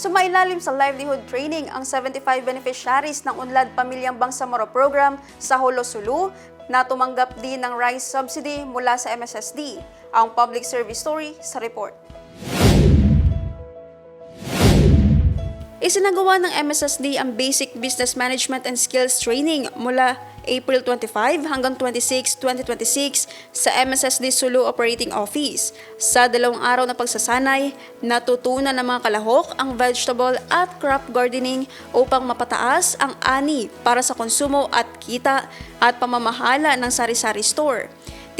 Sumailalim sa livelihood training ang 75 beneficiaries ng Unlad Pamilyang Bangsamoro Program sa Holo-Sulu na tumanggap din ng rice subsidy mula sa MSSD. Ang public service story sa report. Isinagawa ng MSSD ang Basic Business Management and Skills Training mula April 25 hanggang 26, 2026 sa MSSD Sulu Operating Office. Sa 2 araw na pagsasanay, natutunan ng mga kalahok ang vegetable at crop gardening upang mapataas ang ani para sa konsumo at kita at pamamahala ng sari-sari store.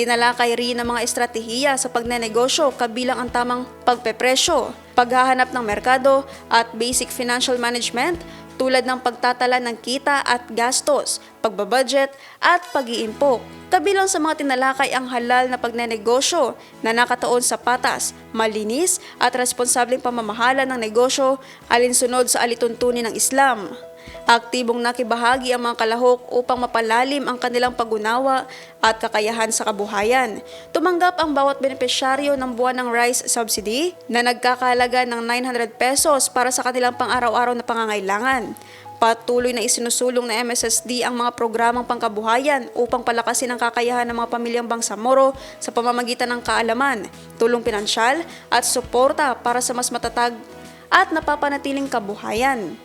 Tinalakay rin ang mga estratehiya sa pagnenegosyo kabilang ang tamang pagpepresyo, paghahanap ng merkado at basic financial management tulad ng pagtatala ng kita at gastos, pagbabudget at pag-iimpok. Kabilang sa mga tinalakay ang halal na pagnenegosyo na nakatuon sa patas, malinis at responsableng pamamahala ng negosyo alinsunod sa alituntunin ng Islam. Aktibong nakibahagi ang mga kalahok upang mapalalim ang kanilang pag-unawa at kakayahan sa kabuhayan. Tumanggap ang bawat benepisyaryo ng buwan ng rice subsidy na nagkakahalaga ng 900 pesos para sa kanilang pang-araw-araw na pangangailangan. Patuloy na isinusulong na MSSD ang mga programang pangkabuhayan upang palakasin ang kakayahan ng mga pamilyang Bangsamoro sa pamamagitan ng kaalaman, tulong pinansyal at suporta para sa mas matatag at napapanatiling kabuhayan.